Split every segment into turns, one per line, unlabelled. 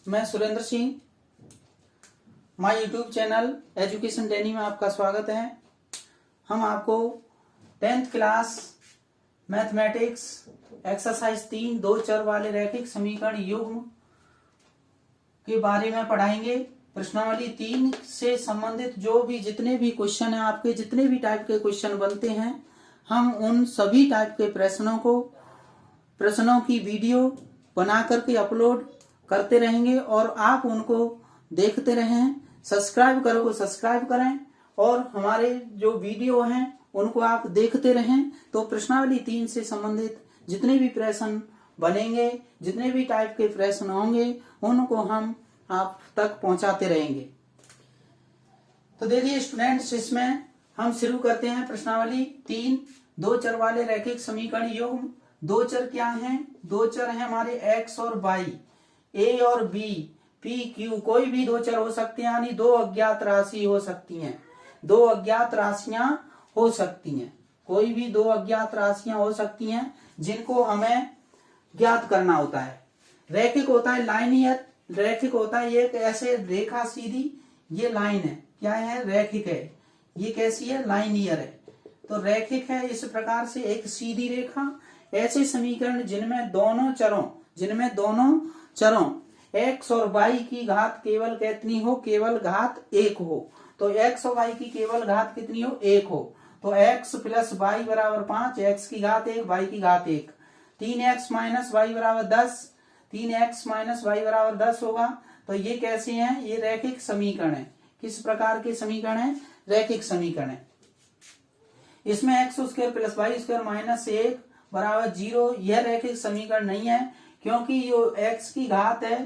मैं Surendra Singh, my YouTube channel education डेनी में आपका स्वागत है। हम आपको 10th क्लास मैथमेटिक्स एक्सरसाइज 3 दो चर वाले रैखिक समीकरण युग्म के बारे में पढ़ाएंगे। प्रश्नावली 3 से संबंधित जो भी जितने भी क्वेश्चन हैं, आपके जितने भी टाइप के क्वेश्चन बनते हैं, हम उन सभी टाइप के प्रश्नों की वीडियो बना करके अपलोड करते रहेंगे और आप उनको देखते रहें। सब्सक्राइब करें और हमारे जो वीडियो हैं उनको आप देखते रहें। तो प्रश्नावली 3 से संबंधित जितने भी प्रश्न बनेंगे, जितने भी टाइप के प्रश्न होंगे, उनको हम आप तक पहुंचाते रहेंगे। तो देखिए स्टूडेंट्स, इसमें हम शुरू करते हैं। प्रश्नावली 3 दो चर वाले रैखिक समीकरण युग्म। दो चर क्या हैं? दो चर हैं हमारे x और y, a और b, p, q। कोई भी दो चर हो सकते हैं, यानी दो अज्ञात राशि हो सकती हैं। दो अज्ञात राशियां हो सकती हैं, कोई भी दो अज्ञात राशियां हो सकती हैं जिनको हमें ज्ञात करना होता है। रैखिक होता है लाइनियर, रैखिक होता है एक ऐसे रेखा सीधी, ये लाइन है, क्या है? रैखिक है। ये कैसी है? लाइनियर है। तो रैखिक है इस प्रकार से एक सीधी रेखा। ऐसे समीकरण जिनमें दोनों चरों x और y की घात केवल कितनी हो? केवल घात 1 हो। तो x और y की केवल घात कितनी हो? 1 हो। तो x प्लस y बराबर 5, x की घात 1, y की घात 1। 3x माइनस y बराबर 10, 3x माइनस y बराबर 10 होगा। तो ये कैसे हैं? ये रैखिक समीकरण है। किस प्रकार के समीकरण है? रैखिक समीकरण है। इसमें x square plus y square minus 1 बराबर 0, यह रैखिक समीकरण नहीं है, क्योंकि जो x की घात है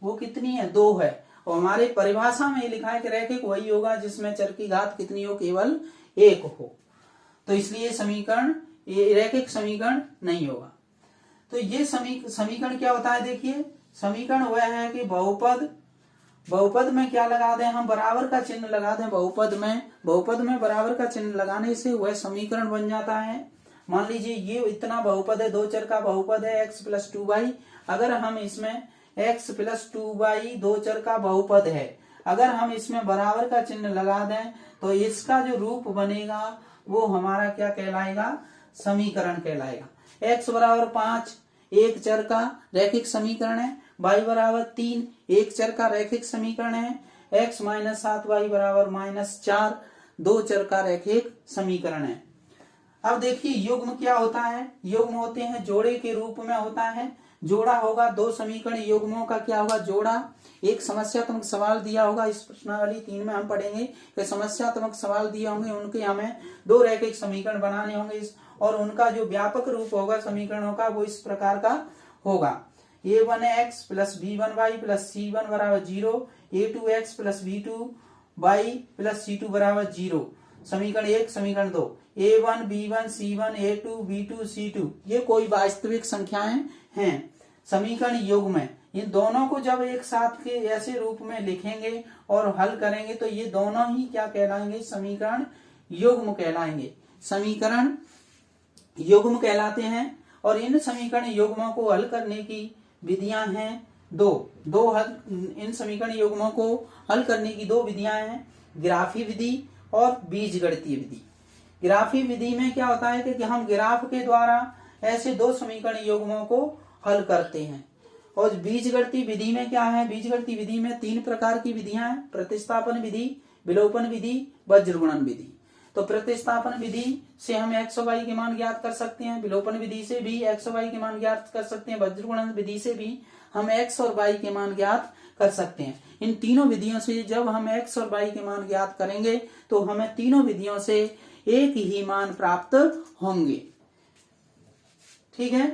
वो कितनी है? 2 है। और हमारे परिभाषा में लिखा है कि रैखिक वही होगा जिसमें चर की घात कितनी हो? केवल 1 हो। तो इसलिए ये रैखिक समीकरण नहीं होगा। तो ये समीकरण क्या होता है? देखिए, समीकरण वह है कि बहुपद में क्या लगा दें हम? बराबर का चिन्ह लगा दें। बहुपद में बराबर का चिन्ह लगाने से वह समीकरण बन जाता है। मान लीजिए ये इतना बहुपद है, दो चर का बहुपद है x प्लस 2y। अगर हम इसमें x प्लस 2y दो चर का बहुपद है, अगर हम इसमें बराबर का चिन्ह लगा दें तो इसका जो रूप बनेगा वो हमारा क्या कहलाएगा? समीकरण कहलाएगा। x बराबर 5 एक चर का रैखिक समीकरण है, y बराबर 3 एक चर का रैखिक समीकरण है, x माइनस 7y बराबर माइनस 4 दो चर का रैखिक समीकरण है। अब देखिए युग्म क्या होता है? युग्म होते हैं जोड़े के रूप में होता है। जोड़ा होगा दो समीकरण युग्मों का क्या होगा? जोड़ा। एक समस्यात्मक सवाल दिया होगा, इस प्रश्नावली 3 में हम पढ़ेंगे कि समस्यात्मक सवाल दिए होंगे, उनके हमें दो रैखिक समीकरण बनाने होंगे और उनका जो व्यापक रूप होगा समीकरणों का वो इस प्रकार का होगा। a1x plus b1y plus c1 बराबर 0, a2x plus b2y plus c2 बराबर 0। समीकरण 1। समीकरण 2, a1 b1 c1 a2 b2 c2 ये कोई वास्तविक संख्याएं हैं। समीकरण युग्म है। इन दोनों को जब एक साथ के ऐसे रूप में लिखेंगे और हल करेंगे तो ये दोनों ही क्या कहलाएंगे? समीकरण युग्म कहलाएंगे। समीकरण युग्म कहलाते हैं। और इन समीकरण युग्मों को हल करने की विधियां हैं इन समीकरण युग्मों को हल करने की दो विधियां हैं, ग्राफी विधि और बीजगणितीय विधि। ग्राफी विधि में क्या होता है कि हम ग्राफ के द्वारा ऐसे दो समीकरण युग्मों को हल करते हैं। और बीजगणितीय विधि में क्या है? बीजगणितीय विधि में 3 प्रकार की विधियां हैं, प्रतिस्थापन विधि, विलोपन विधि, वज्रगुणन विधि। तो प्रतिस्थापन विधि से हम x और y के मान ज्ञात कर सकते हैं, विलोपन विधि से भी x और y के मान ज्ञात कर सकते हैं, वज्रगुणन विधि से भी हम x और y के मान ज्ञात कर सकते हैं। इन तीनों विधियों से जब हम x और y के मान ज्ञात करेंगे तो हमें तीनों विधियों से एक ही मान प्राप्त होंगे। ठीक है।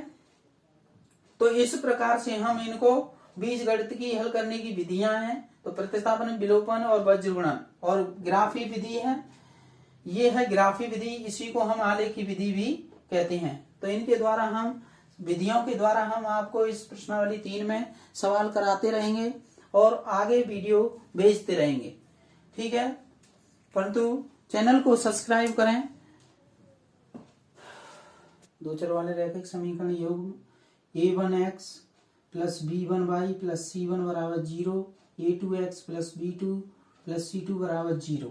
तो इस प्रकार से हम इनको बीजगणित की हल करने की विधियां हैं। तो प्रतिस्थापन, विलोपन और वज्रगुणन। और ग्राफी विधि है, ये है ग्राफी विधि, इसी को हम आलेखी विधि भी कहते हैं। तो इनके द्वारा हम विधियों के द्वारा हम आपको इस प्रश्नावली 3 में सवाल कराते रहेंगे और आगे वीडियो भेजते रहेंगे। ठीक है। परंतु चैनल को सब्सक्राइब करें। दो चर वाले रैखिक समीकरण युग्म a1x plus b1y plus c1 बराबर 0, a2x plus b2 plus c2 बराबर 0।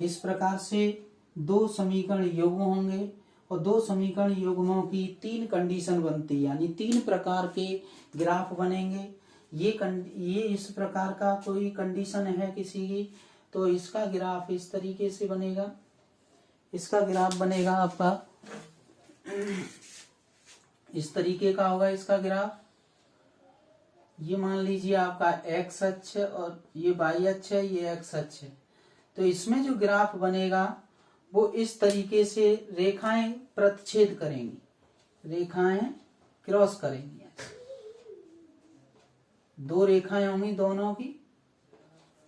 इस प्रकार से दो समीकरण युग्म होंगे और दो समीकरण युग्मों की तीन कंडीशन बनती है, यानी तीन प्रकार के ग्राफ बनेंगे। ये इस प्रकार का कोई कंडीशन है किसी की, तो इसका ग्राफ इस तरीके से बनेगा। इसका ग्राफ बनेगा आपका इस तरीके का होगा इसका ग्राफ। ये मान लीजिए आपका x अक्ष और ये y अक्ष है, ये x अक्ष है। तो इसमें जो ग्राफ बनेगा वो इस तरीके से रेखाएं प्रतिच्छेद करेंगी, रेखाएं क्रॉस करेंगी। दो रेखाएं होंगी, दोनों की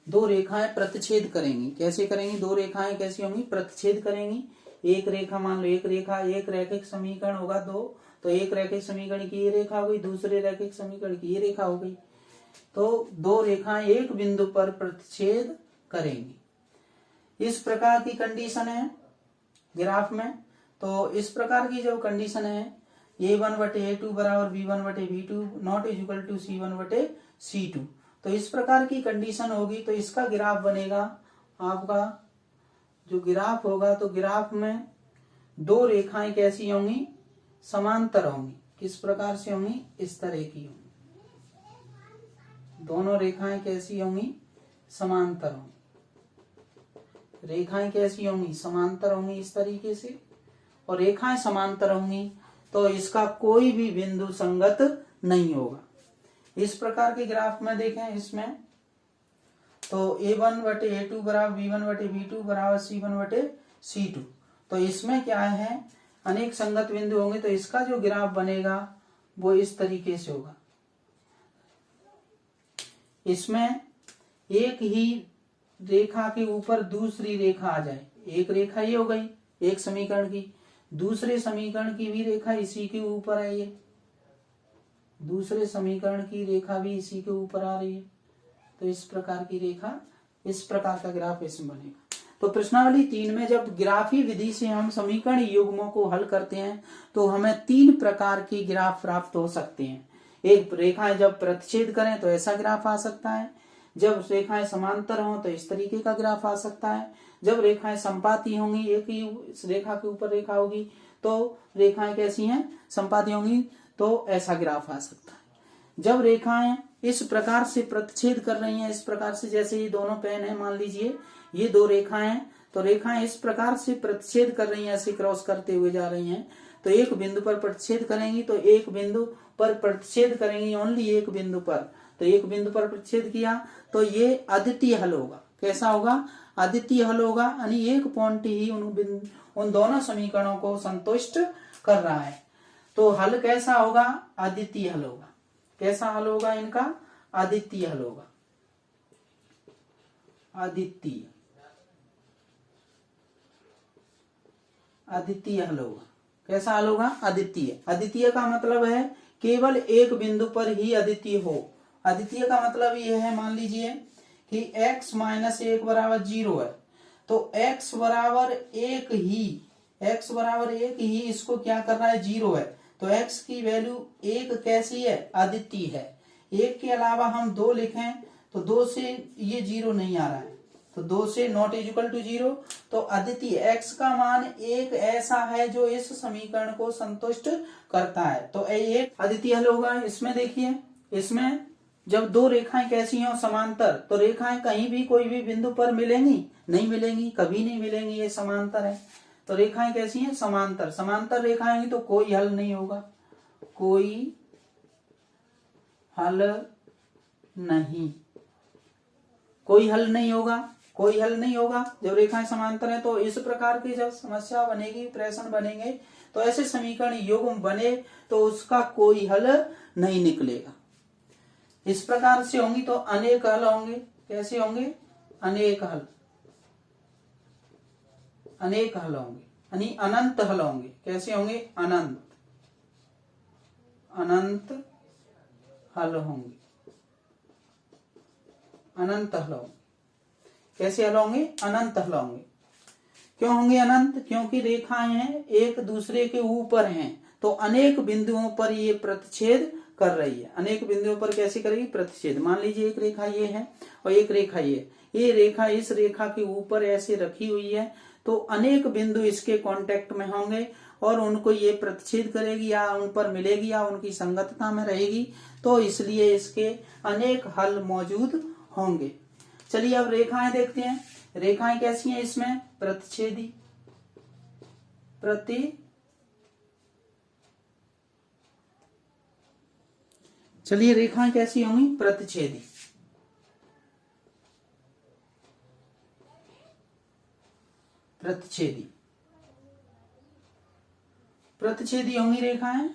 दो रेखाएं प्रतिच्छेद करेंगी। कैसे करेंगी? दो रेखाएं कैसी होंगी? प्रतिच्छेद करेंगी। एक रेखा मान लो, एक रेखा, एक रैखिक समीकरण होगा दो, तो एक रैखिक समीकरण की ये रेखा हो गई, दूसरे रैखिक समीकरण की ये रेखा हो गई। तो दो रेखाएं एक बिंदु पर प्रतिच्छेद करेंगी। इस प्रकार की कंडीशन है ग्राफ में। तो इस प्रकार की जो कंडीशन है a1/a2 बराबर b1/b2 not is equal to c1/c2, तो इस प्रकार की कंडीशन होगी। तो इसका ग्राफ बनेगा आपका, जो ग्राफ होगा तो ग्राफ में दो रेखाएं कैसी होंगी? समांतर होंगी। किस प्रकार से होंगी? इस तरह की होंगी। दोनों रेखाएं कैसी होंगी? समांतर होंगी। रेखाएं कैसी होंगी? समांतर होंगी इस तरीके से। और रेखाएं समांतर होंगी तो इसका कोई भी बिंदु संगत नहीं होगा। इस प्रकार के ग्राफ में देखें, इसमें तो a1/a2 बराबर b1/b2 बराबर c1/c2, तो इसमें क्या है? अनेक संगत बिंदु होंगे। तो इसका जो ग्राफ बनेगा वो इस तरीके से होगा। इसमें एक ही रेखा के ऊपर दूसरी रेखा आ जाए। एक रेखा ये हो गई एक समीकरण की, दूसरे समीकरण की भी रेखा इसी के ऊपर है, ये दूसरे समीकरण की रेखा भी इसी के ऊपर आ रही है। तो इस प्रकार की रेखा, इस प्रकार का ग्राफ इसमें बनेगा। तो प्रश्नावली 3 में जब ग्राफी विधि से हम समीकरण युग्मों को हल करते हैं तो हमें तीन प्रकार के ग्राफ प्राप्त हो सकते हैं। एक, रेखाएं जब प्रतिच्छेद करें तो ऐसा ग्राफ आ सकता है। जब रेखाएं समांतर हों तो इस तरीके का ग्राफ आ सकता है। जब रेखाएं संपाती होंगी, एक ही रेखा के ऊपर रेखा होगी तो रेखाएं कैसी हैं? संपाती होंगी, तो ऐसा ग्राफ आ सकता है। जब रेखाएं इस प्रकार से प्रतिच्छेद कर रही हैं, इस प्रकार से, जैसे ये दोनों पेन है, मान लीजिए ये दो रेखाएं, तो रेखाएं इस प्रकार से प्रतिच्छेद कर रही हैं, ऐसे क्रॉस करते हुए जा रही हैं, तो एक बिंदु पर प्रतिच्छेद करेंगी। तो एक बिंदु पर प्रतिच्छेद करेंगी, ओनली एक बिंदु पर। तो एक बिंदु पर प्रतिच्छेद किया तो ये अद्वितीय हल होगा। कैसा होगा? अद्वितीय हल होगा, यानी एक पॉइंट ही उन दोनों समीकरणों को संतुष्ट कर रहा है। तो हल कैसा होगा? अद्वितीय हल होगा। कैसा हल होगा इनका? अद्वितीय हल होगा। अद्वितीय हल होगा। कैसा हल होगा? अद्वितीय। अद्वितीय का मतलब है केवल एक बिंदु पर ही अद्वितीय हो। अद्वितीय का मतलब यह है, मान लीजिए कि x - 1 बराबर 0 है, तो x बराबर 1 ही इसको क्या कर रहा है? 0 है। तो x की वैल्यू 1 कैसी है? अद्वितीय है। 1 के अलावा हम 2 लिखें तो 2 से ये 0 नहीं आ रहा है, तो 2 से नॉट इज इक्वल टू 0। तो अद्वितीय x का मान 1 ऐसा है जो इस समीकरण को संतुष्ट करता है। तो एक अद्वितीय हल होगा। इसमें देखिए, इसमें जब दो रेखाएं कैसी हों? समांतर, तो रेखाएं कहीं भी कोई भी बिंदु पर मिलेंगी? नहीं मिलेंगी, कभी नहीं मिलेंगी, ये समांतर है। तो रेखाएं कैसी हैं? समांतर। समांतर रेखाएं होंगी तो कोई हल नहीं होगा, कोई हल नहीं, कोई हल नहीं होगा, कोई हल नहीं होगा जब रेखाएं समांतर हैं। तो इस प्रकार की जब समस्या बनेगी, प्रश्न बनेंगे, तो ऐसे समीकरण युग्म बने तो उसका कोई हल नहीं निकलेगा। इस प्रकार से होंगी तो अनेक हल होंगे। कैसे होंगे? अनेक हल, अनेक हल होंगे, यानी अनंत हल होंगे। कैसे होंगे? अनंत, अनंत हल होंगे, अनंत हल होंगे। कैसे हल होंगे? अनंत हल होंगे। क्यों होंगे अनंत? क्योंकि रेखाएं एक दूसरे के ऊपर हैं, तो अनेक बिंदुओं पर ये प्रतिच्छेद कर रही है, अनेक बिंदुओं पर कैसे करेगी, प्रतिच्छेद। मान लीजिए एक रेखा ये है और एक रेखा ये रेखा इस रेखा के ऊपर ऐसे रखी हुई है, तो अनेक बिंदु इसके कांटेक्ट में होंगे और उनको ये प्रतिच्छेद करेगी या उन पर मिलेगी या उनकी संगतता में रहेगी, तो इसलिए इसके अनेक हल मौजूद होंगे। चलिए अब रेखाएं देखते हैं। रेखाएं कैसी हैं इसमें, प्रतिच्छेदी, चलिए रेखाएं कैसी होंगी, प्रतिच्छेदी। प्रतिच्छेदी होंगी रेखाएं।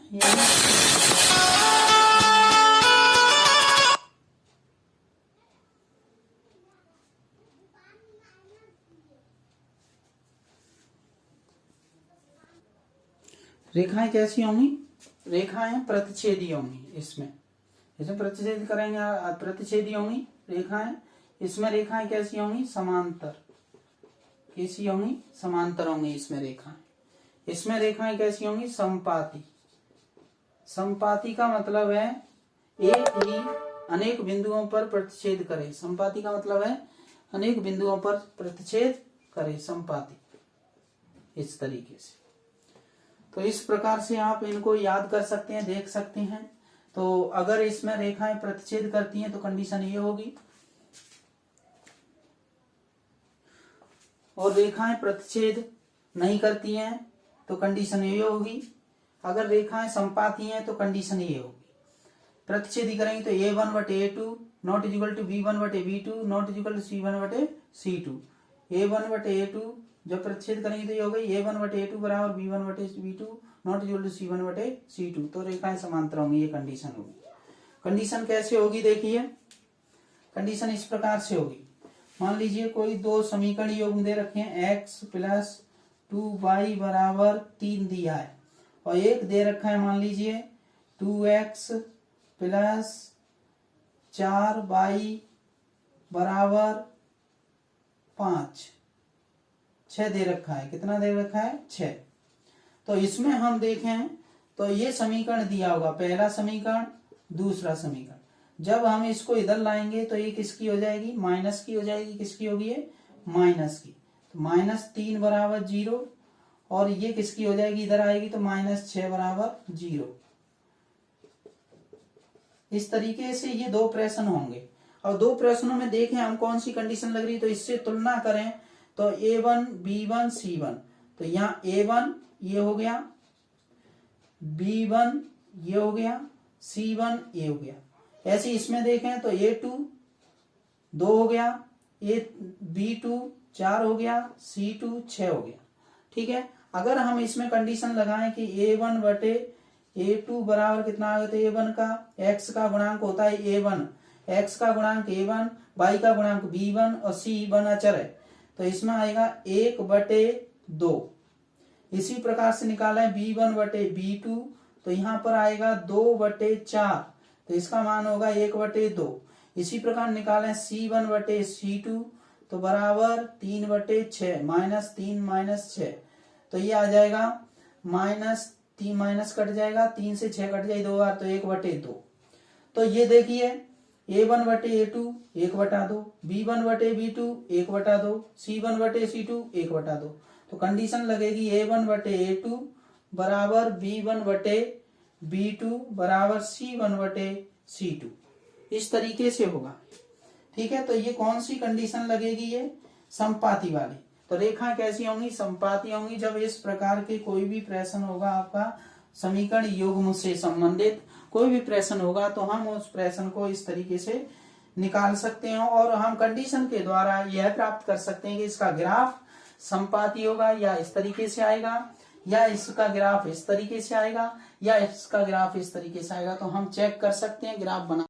रेखाएं कैसी होंगी, रेखाएं प्रतिच्छेदी होंगी। इसमें प्रतिच्छेद करेंगे, प्रतिच्छेदी होंगी रेखाएं। इसमें रेखाएं कैसी होंगी, समांतर, कैसी होंगी, समांतर होंगी इसमें रेखाएं। इसमें रेखाएं कैसी होंगी, समपाती। समपाती का मतलब है एक ही अनेक बिंदुओं पर प्रतिच्छेद करे। समपाती का मतलब है अनेक बिंदुओं पर प्रतिच्छेद करे, समपाती, इस तरीके से। तो इस प्रकार से आप इनको याद कर सकते हैं, देख सकते हैं। तो अगर इसमें रेखाएं प्रतिच्छेद करती हैं तो कंडीशन ये होगी, और रेखाएं प्रतिच्छेद नहीं करती हैं तो कंडीशन ये होगी। अगर रेखाएं समपाती हैं तो कंडीशन ये होगी, प्रतिच्छेदी करेंगे तो A1/A2 not equal to B1/B2 not equal to C1/C2। A1/A2 जब प्रतिच्छेद करेंगे तो ये हो गई A1/A2 बराबर B1/B2 not equal to C1/C2। तो रेखाएं समांतर होंगी, ये कंडीशन होगी। कंडीशन कैसे होगी, देखिए कंडीशन इस प्रकार से होगी। मान लीजिए कोई दो समीकरण योग दे रखे हैं, x + 2y बराबर 3 दिया है, और एक दे रखा है मान लीजिए 2x + 4y बराबर 5, 6 दे रखा है। कितना दे रखा है, 6। तो इसमें हम देखें तो ये समीकरण दिया होगा, पहला समीकरण, दूसरा समीकरण। जब हम इसको इधर लाएंगे तो ये किसकी हो जाएगी, माइनस की हो जाएगी। किसकी होगी ये, माइनस की। तो -3 बराबर 0, और ये किसकी हो जाएगी, इधर आएगी तो -6 बराबर 0। इस तरीके से ये दो प्रश्न होंगे, और दो प्रश्नों में देखें हम कौन सी कंडीशन लग रही है, तो इससे तुलना करें तो A1 B1 C1। तो यहाँ A1 ये हो गया, B1 ये हो गया, C1 ये हो गया। ऐसे इसमें देखें तो A2 2 हो गया, B2 4 हो गया, C2 6 हो गया। ठीक है, अगर हम इसमें कंडीशन लगाएं कि A1/A2 बराबर कितना आ गया, तो A1 का x का गुणांक होता है A1, x का गुणांक A1, y का गुणांक B1 और C1 अचर है, तो इसमें आएगा 1/2। इसी प्रकार से निकाला है B1/B2, तो यहाँ पर आएगा 2/4, तो इसका मान होगा 1/2। इसी प्रकार निकाले C1/C2, तो बराबर 3/6, -3 - 6, तो ये आ जाएगा -3 माइनस कट जाएगा, 3 से 6 कट जाए 2 बार, तो 1/2। तो ये देखिए A1/A2 1/2, B1/B2 1/2, C1/C2 1/2। तो कंडीशन लगेगी A1/A2 बराबर B1/B2 बराबर C1/C2। इस तरीके से होगा। ठीक है, तो ये कौन सी कंडीशन लगेगी, ये समपाती वाली। तो रेखा कैसी होंगी, समपाती होंगी। जब इस प्रकार के कोई भी प्रश्न होगा, आपका समीकरण युग्म से संबंधित कोई भी प्रश्न होगा, तो हम उस प्रश्न को इस तरीके से निकाल सकते हैं, और हम कंडीशन के द्वारा यह प्राप्त कर सकते हैं कि इसका ग्राफ समपाती होगा या इस तरीके से आएगा, या इसका ग्राफ इस तरीके से आएगा, या इसका ग्राफ इस तरीके से आएगा। तो हम चेक कर सकते हैं ग्राफ बना